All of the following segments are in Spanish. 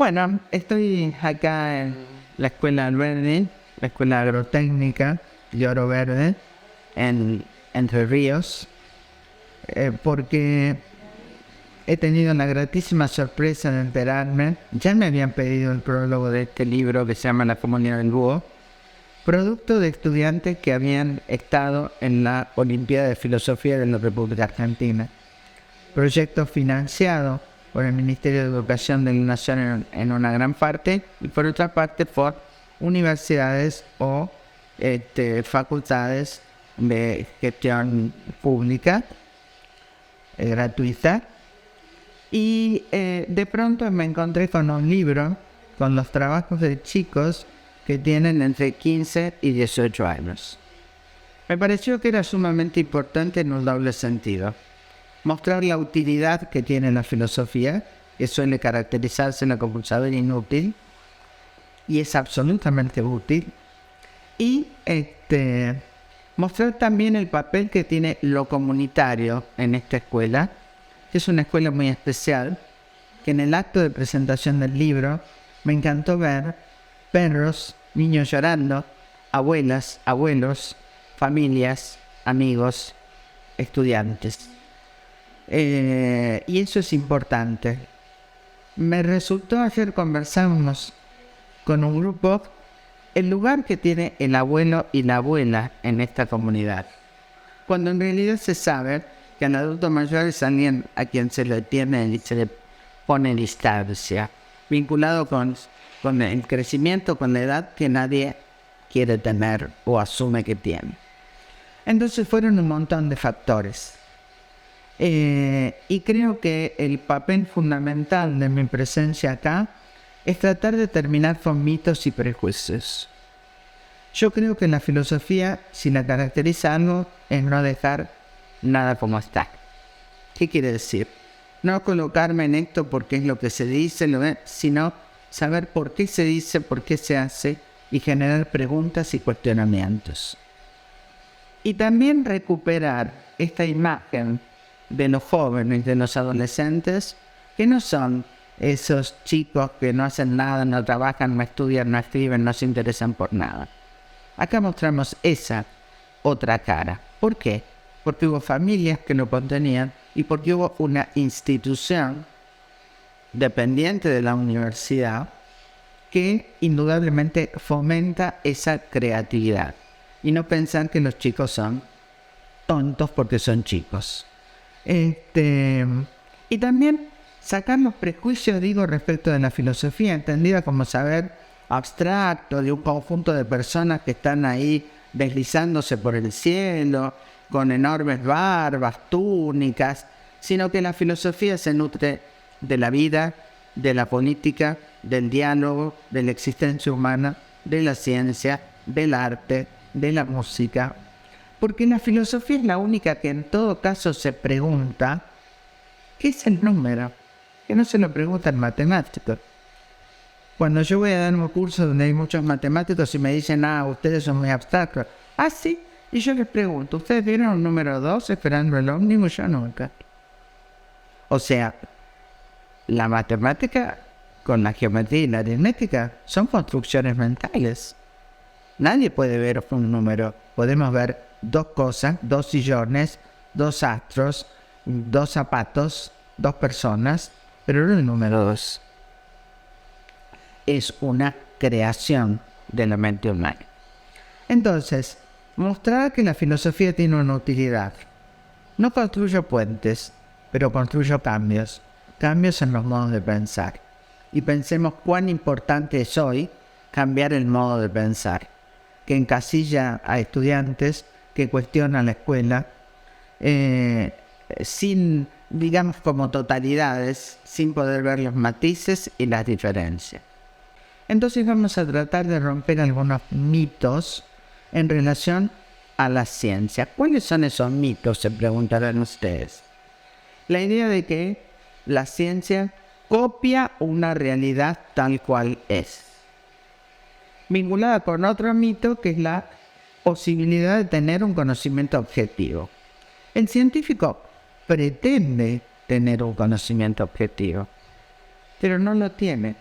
Bueno, estoy acá en la Escuela Alberdi, la Escuela Agrotécnica de Oro Verde, en Entre Ríos, porque he tenido la gratísima sorpresa de enterarme, ya me habían pedido el prólogo de este libro que se llama La Comunidad del Búho, producto de estudiantes que habían estado en la Olimpiada de Filosofía de la República Argentina, proyecto financiado por el Ministerio de Educación de la Nación en una gran parte, y por otra parte por universidades o facultades de gestión pública gratuita. Y de pronto me encontré con un libro con los trabajos de chicos que tienen entre 15 y 18 años. Me pareció que era sumamente importante en un doble sentido. Mostrar la utilidad que tiene la filosofía, que suele caracterizarse como un saber inútil, y es absolutamente útil. Y mostrar también el papel que tiene lo comunitario en esta escuela, que es una escuela muy especial, que en el acto de presentación del libro me encantó ver perros, niños llorando, abuelas, abuelos, familias, amigos, estudiantes. Y eso es importante. Me resultó ayer conversamos con un grupo el lugar que tiene el abuelo y la abuela en esta comunidad, cuando en realidad se sabe que el adulto mayor es alguien a quien se le tiene y se le pone distancia, vinculado con el crecimiento, con la edad que nadie quiere tener o asume que tiene. Entonces fueron un montón de factores. Y creo que el papel fundamental de mi presencia acá es tratar de terminar con mitos y prejuicios. Yo creo que la filosofía, si la caracteriza algo, es no dejar nada como está. ¿Qué quiere decir? No colocarme en esto porque es lo que se dice, sino saber por qué se dice, por qué se hace y generar preguntas y cuestionamientos. Y también recuperar esta imagen de los jóvenes, de los adolescentes, que no son esos chicos que no hacen nada, no trabajan, no estudian, no escriben, no se interesan por nada. Acá mostramos esa otra cara. ¿Por qué? Porque hubo familias que lo contenían y porque hubo una institución dependiente de la universidad que indudablemente fomenta esa creatividad. Y no pensar que los chicos son tontos porque son chicos. Y también sacar los prejuicios, respecto de la filosofía, entendida como saber abstracto de un conjunto de personas que están ahí deslizándose por el cielo, con enormes barbas, túnicas, sino que la filosofía se nutre de la vida, de la política, del diálogo, de la existencia humana, de la ciencia, del arte, de la música. Porque la filosofía es la única que en todo caso se pregunta ¿qué es el número? Que no se lo preguntan matemáticos. Cuando yo voy a dar un curso donde hay muchos matemáticos y me dicen, ustedes son muy abstractos. Sí. Y yo les pregunto, ¿ustedes vieron un número 2 esperando el ómnibus? Yo nunca. O sea, la matemática con la geometría y la aritmética son construcciones mentales. Nadie puede ver un número. Podemos ver dos cosas, dos sillones, dos astros, dos zapatos, dos personas, pero no el número 2. Es una creación de la mente humana. Entonces, mostrar que la filosofía tiene una utilidad. No construyo puentes, pero construyo cambios. Cambios en los modos de pensar. Y pensemos cuán importante es hoy cambiar el modo de pensar, que encasilla a estudiantes que cuestionan la escuela sin, como totalidades, sin poder ver los matices y las diferencias. Entonces vamos a tratar de romper algunos mitos en relación a la ciencia. ¿Cuáles son esos mitos?, se preguntarán ustedes. La idea de que la ciencia copia una realidad tal cual es, vinculada con otro mito que es la posibilidad de tener un conocimiento objetivo. El científico pretende tener un conocimiento objetivo, pero no lo tiene.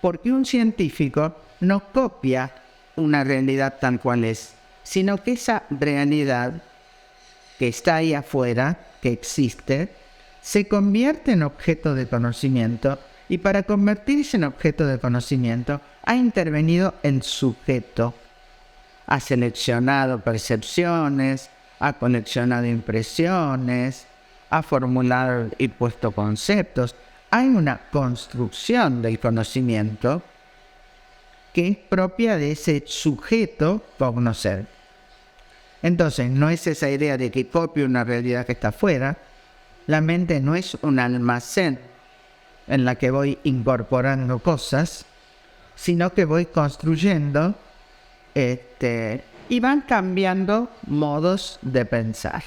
porque un científico no copia una realidad tal cual es, sino que esa realidad que está ahí afuera, que existe, se convierte en objeto de conocimiento, y para convertirse en objeto de conocimiento ha intervenido el sujeto. Ha seleccionado percepciones, ha coleccionado impresiones, ha formulado y puesto conceptos. Hay una construcción del conocimiento que es propia de ese sujeto cognoscer. Entonces, no es esa idea de que copie una realidad que está afuera. La mente no es un almacén en la que voy incorporando cosas, sino que voy construyendo y van cambiando modos de pensar.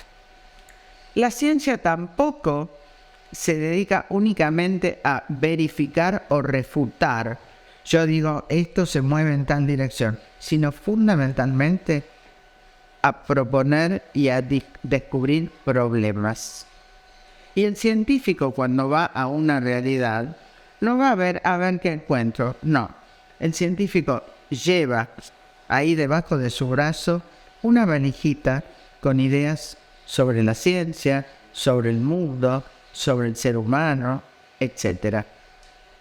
La ciencia tampoco se dedica únicamente a verificar o refutar. Yo digo, esto se mueve en tal dirección, sino fundamentalmente a proponer y a descubrir problemas. Y el científico, cuando va a una realidad, no va a ver qué encuentro. No. El científico lleva ahí debajo de su brazo una valijita con ideas sobre la ciencia, sobre el mundo, sobre el ser humano, etc.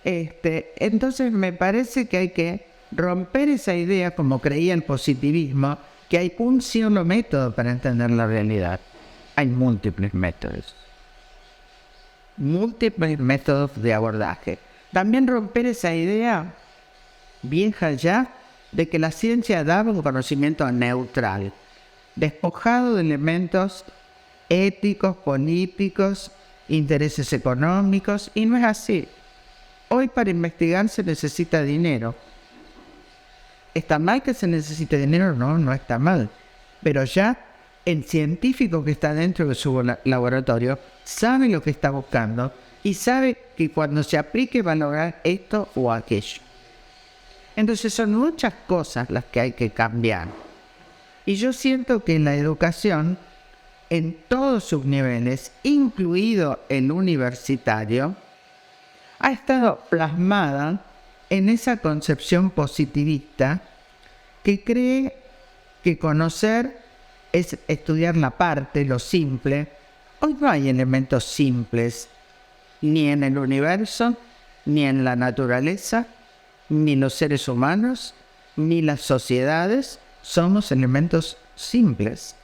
Entonces me parece que hay que romper esa idea, como creía el positivismo, que hay un solo método para entender la realidad. Hay múltiples métodos de abordaje. También romper esa idea vieja ya de que la ciencia daba un conocimiento neutral, despojado de elementos éticos, políticos, intereses económicos, y no es así. Hoy para investigar se necesita dinero. ¿Está mal que se necesite dinero? No, no está mal. Pero ya el científico que está dentro de su laboratorio sabe lo que está buscando y sabe que cuando se aplique va a lograr esto o aquello. Entonces son muchas cosas las que hay que cambiar. Y yo siento que la educación, en todos sus niveles, incluido el universitario, ha estado plasmada en esa concepción positivista que cree que conocer es estudiar la parte, lo simple. Hoy no hay elementos simples, ni en el universo, ni en la naturaleza, ni los seres humanos, ni las sociedades. Somos elementos simples.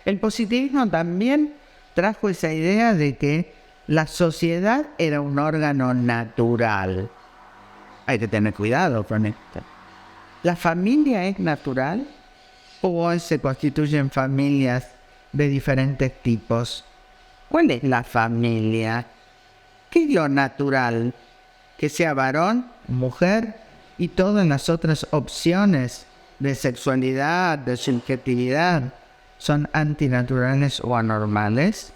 El positivismo también trajo esa idea de que la sociedad era un órgano natural. Hay que tener cuidado con esto. ¿La familia es natural? ¿O hoy se constituyen familias de diferentes tipos? ¿Cuál es la familia? ¿Qué es lo natural? ¿Que sea varón, mujer y todas las otras opciones de sexualidad, de subjetividad son antinaturales o anormales?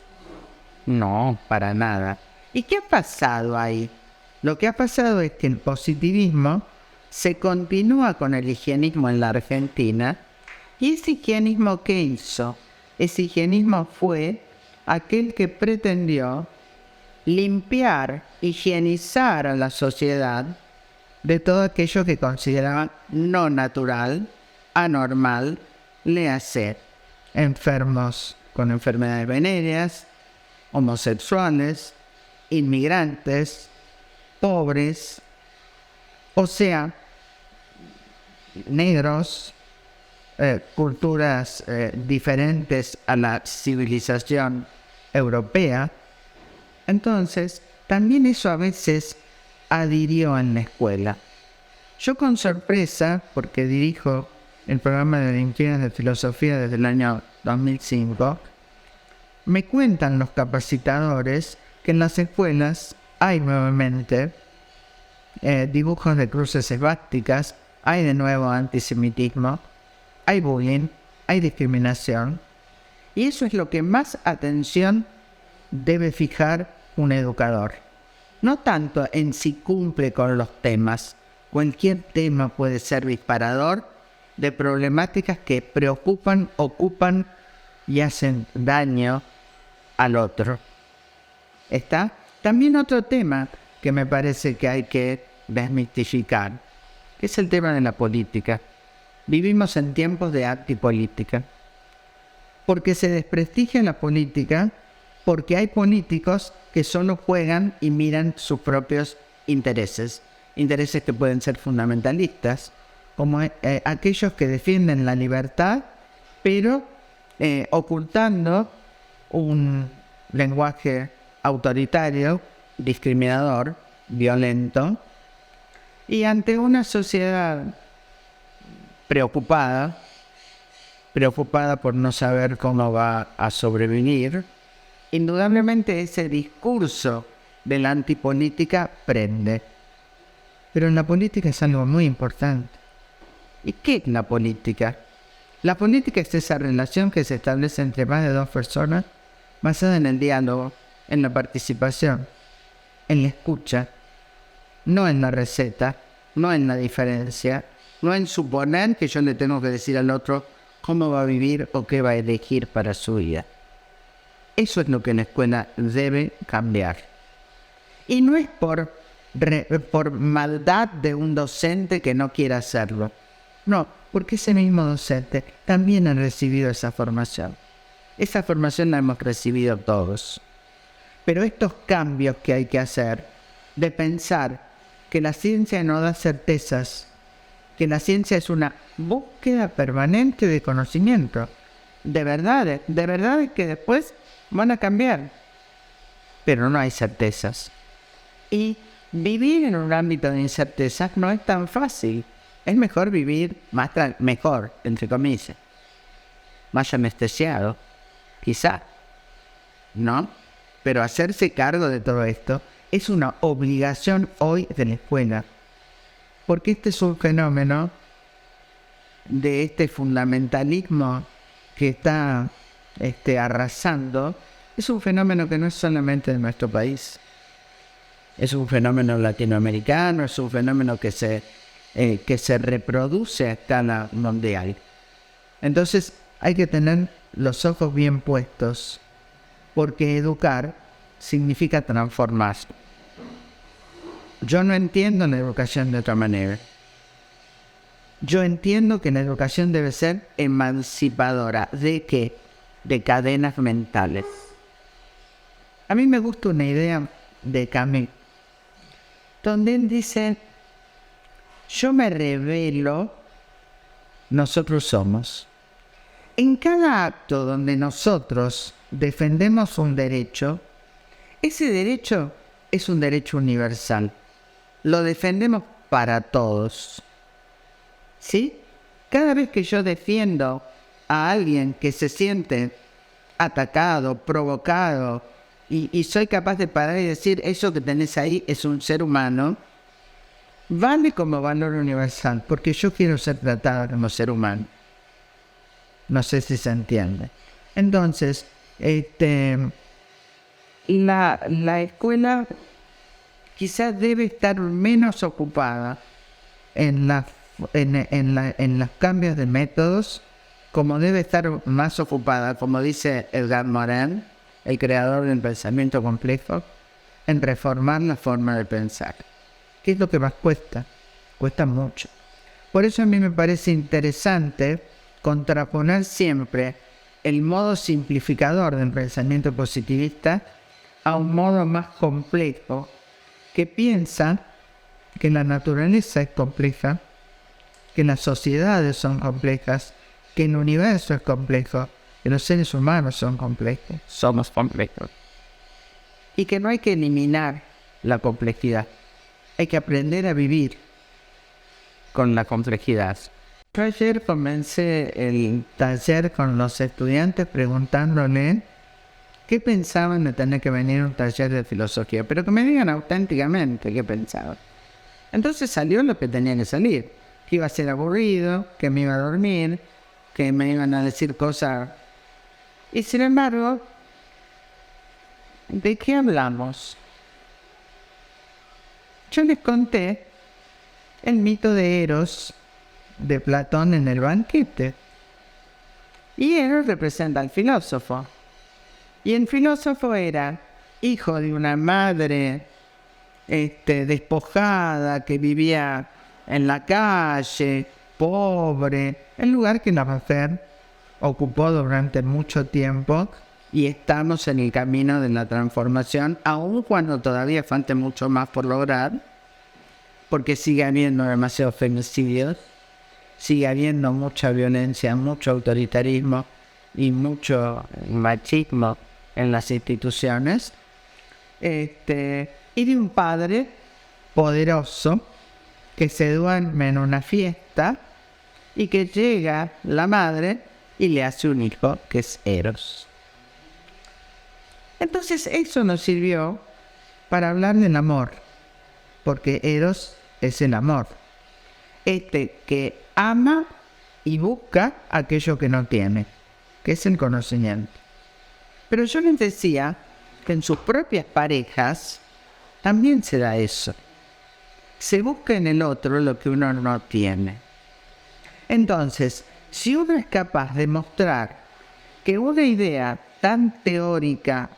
No, para nada. ¿Y qué ha pasado ahí? Lo que ha pasado es que el positivismo se continúa con el higienismo en la Argentina. ¿Y ese higienismo qué hizo? Ese higienismo fue aquel que pretendió limpiar, higienizar a la sociedad de todo aquello que consideraban no natural, anormal, léase enfermos con enfermedades venéreas, homosexuales, inmigrantes, pobres, o sea, negros, culturas diferentes a la civilización europea. Entonces, también eso a veces adhirió en la escuela. Yo con sorpresa, porque dirijo el programa de Olimpiadas de Filosofía desde el año 2005, me cuentan los capacitadores que en las escuelas hay nuevamente dibujos de cruces esvásticas, hay de nuevo antisemitismo, hay bullying, hay discriminación, y eso es lo que más atención debe fijar un educador. No tanto en si cumple con los temas. Cualquier tema puede ser disparador de problemáticas que preocupan, ocupan y hacen daño al otro. ¿Está? También otro tema que me parece que hay que desmistificar, que es el tema de la política. Vivimos en tiempos de antipolítica, porque se desprestigia la política, porque hay políticos que solo juegan y miran sus propios intereses que pueden ser fundamentalistas, como aquellos que defienden la libertad, pero ocultando un lenguaje autoritario, discriminador, violento, y ante una sociedad preocupada por no saber cómo va a sobrevivir, indudablemente ese discurso de la antipolítica prende. Pero en la política es algo muy importante. ¿Y qué es la política? La política es esa relación que se establece entre más de dos personas, basada en el diálogo, en la participación, en la escucha, no en la receta, no en la diferencia, no en suponer que yo le tengo que decir al otro cómo va a vivir o qué va a elegir para su vida. Eso es lo que la escuela debe cambiar. Y no es por maldad de un docente que no quiera hacerlo. No, porque ese mismo docente también ha recibido esa formación. Esa formación la hemos recibido todos. Pero estos cambios que hay que hacer, de pensar que la ciencia no da certezas, que la ciencia es una búsqueda permanente de conocimiento, de verdades que después van a cambiar, pero no hay certezas. Y vivir en un ámbito de incertezas no es tan fácil. Es mejor vivir mejor, entre comillas, más anestesiado, quizá, ¿no? Pero hacerse cargo de todo esto es una obligación hoy de la escuela, porque este es un fenómeno de este fundamentalismo que está arrasando. Es un fenómeno que no es solamente de nuestro país, es un fenómeno latinoamericano, es un fenómeno que se reproduce a escala mundial. Entonces hay que tener los ojos bien puestos, porque educar significa transformar. Yo no entiendo la educación de otra manera. Yo entiendo que la educación debe ser emancipadora. ¿De qué? De cadenas mentales. A mí me gusta una idea de Camus, donde él dice: yo me revelo, nosotros somos. En cada acto donde nosotros defendemos un derecho, ese derecho es un derecho universal. Lo defendemos para todos. ¿Sí? Cada vez que yo defiendo a alguien que se siente atacado, provocado, y soy capaz de parar y decir: eso que tenés ahí es un ser humano, vale como valor universal, porque yo quiero ser tratado como ser humano. No sé si se entiende. Entonces, la escuela quizás debe estar menos ocupada en los cambios de métodos, como debe estar más ocupada, como dice Edgar Morin, el creador del pensamiento complejo, en reformar la forma de pensar. ¿Qué es lo que más cuesta? Cuesta mucho. Por eso a mí me parece interesante contraponer siempre el modo simplificador del pensamiento positivista a un modo más complejo, que piensa que la naturaleza es compleja, que las sociedades son complejas, que el universo es complejo, que los seres humanos son complejos, somos complejos. Y que no hay que eliminar la complejidad, hay que aprender a vivir con la complejidad. Yo ayer comencé el taller con los estudiantes preguntándole qué pensaban de tener que venir a un taller de filosofía, pero que me digan auténticamente qué pensaban. Entonces salió lo que tenía que salir, que iba a ser aburrido, que me iba a dormir, que me iban a decir cosas. Y sin embargo, ¿de qué hablamos? Yo les conté el mito de Eros de Platón en el banquete. Y Eros representa al filósofo. Y el filósofo era hijo de una madre despojada, que vivía en la calle, pobre, el lugar que la mujer ocupó durante mucho tiempo, y estamos en el camino de la transformación, aun cuando todavía falta mucho más por lograr, porque sigue habiendo demasiados femicidios, sigue habiendo mucha violencia, mucho autoritarismo y mucho machismo en las instituciones, y de un padre poderoso que se duerme en una fiesta y que llega la madre y le hace un hijo que es Eros. Entonces eso nos sirvió para hablar del amor, porque Eros es el amor, que ama y busca aquello que no tiene, que es el conocimiento. Pero yo les decía que en sus propias parejas también se da eso. Se busca en el otro lo que uno no tiene. Entonces, si uno es capaz de mostrar que una idea tan teórica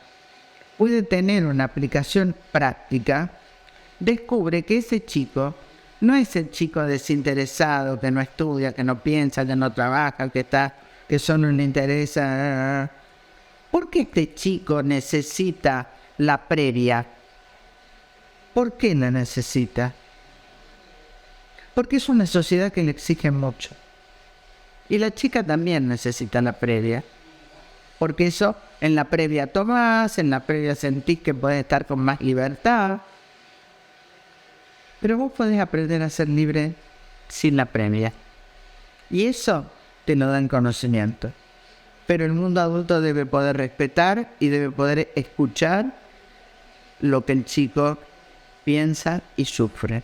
puede tener una aplicación práctica, descubre que ese chico no es el chico desinteresado, que no estudia, que no piensa, que no trabaja, que solo le interesa. ¿Por qué este chico necesita la previa? ¿Por qué la necesita? Porque es una sociedad que le exige mucho. Y la chica también necesita la previa. Porque eso, en la previa tomás, en la previa sentís que podés estar con más libertad. Pero vos podés aprender a ser libre sin la previa. Y eso te lo da el conocimiento. Pero el mundo adulto debe poder respetar y debe poder escuchar lo que el chico piensa y sufre.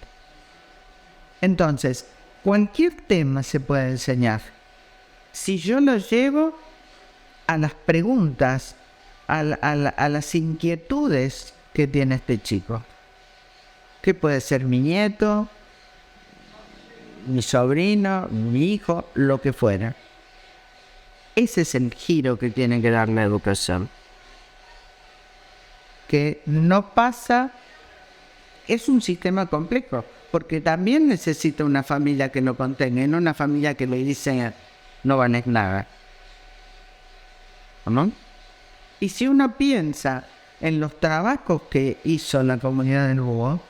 Entonces, cualquier tema se puede enseñar. Si yo lo llevo a las preguntas, a las inquietudes que tiene este chico. Que puede ser mi nieto, mi sobrino, mi hijo, lo que fuera. Ese es el giro que tiene que dar la educación. Que no pasa, es un sistema complejo, porque también necesita una familia que lo contenga, no una familia que le dice no vales nada. ¿No? Y si uno piensa en los trabajos que hizo la comunidad del Búho,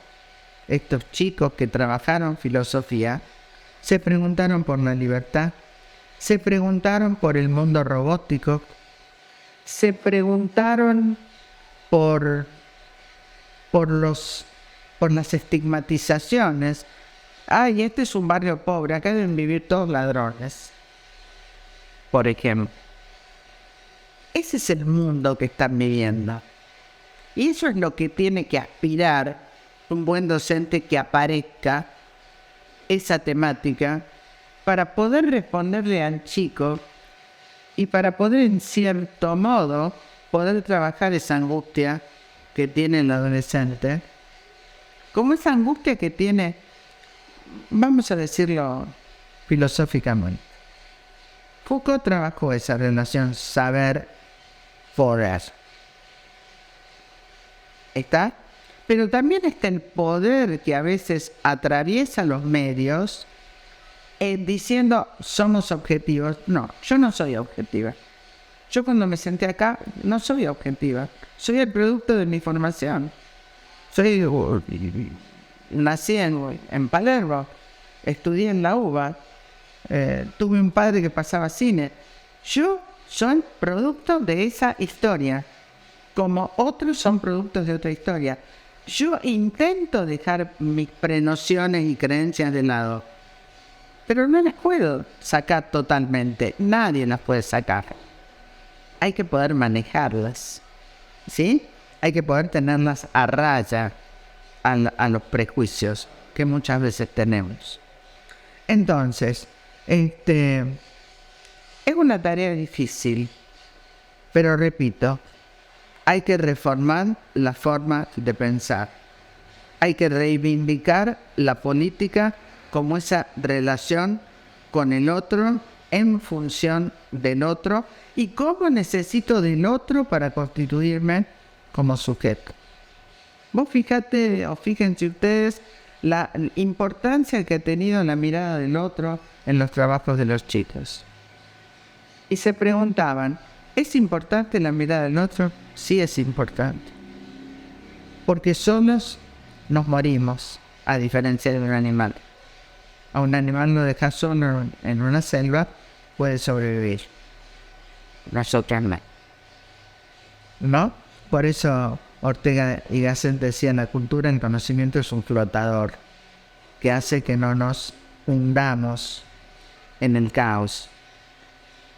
estos chicos que trabajaron filosofía, se preguntaron por la libertad, se preguntaron por el mundo robótico, se preguntaron por las estigmatizaciones. Ay, este es un barrio pobre, acá deben vivir todos ladrones, por ejemplo. Ese es el mundo que están viviendo. Y eso es lo que tiene que aspirar un buen docente, que aparezca esa temática para poder responderle al chico y para poder, en cierto modo, poder trabajar esa angustia que tiene el adolescente, como esa angustia que tiene, vamos a decirlo filosóficamente. Foucault trabajó esa relación saber-forer. ¿Está? Pero también está el poder que a veces atraviesa los medios diciendo somos objetivos. No, yo no soy objetiva. Yo cuando me senté acá no soy objetiva. Soy el producto de mi formación. Nací en Palermo, estudié en la UBA, tuve un padre que pasaba cine. Yo soy producto de esa historia, como otros son productos de otra historia. Yo intento dejar mis prenociones y creencias de lado, pero no las puedo sacar totalmente. Nadie las puede sacar. Hay que poder manejarlas, ¿sí? Hay que poder tenerlas a raya a los prejuicios que muchas veces tenemos. Entonces, es una tarea difícil, pero repito, hay que reformar la forma de pensar. Hay que reivindicar la política como esa relación con el otro, en función del otro, y cómo necesito del otro para constituirme como sujeto. Vos fíjate o fíjense ustedes la importancia que ha tenido la mirada del otro en los trabajos de los chicos. Y se preguntaban, ¿es importante la mirada del otro? Sí es importante. Porque solos nos morimos, a diferencia de un animal. A un animal lo dejas solo en una selva, puede sobrevivir. Nosotros no. ¿No? Por eso Ortega y Gasset decían, la cultura en conocimiento es un flotador que hace que no nos hundamos en el caos.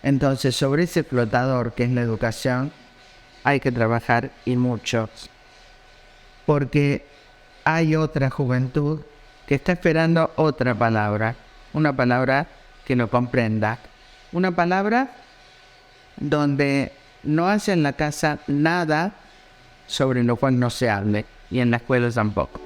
Entonces, sobre ese flotador que es la educación, hay que trabajar y mucho. Porque hay otra juventud que está esperando otra palabra. Una palabra que lo comprenda. Una palabra donde no haya en la casa nada sobre lo cual no se hable. Y en la escuela tampoco.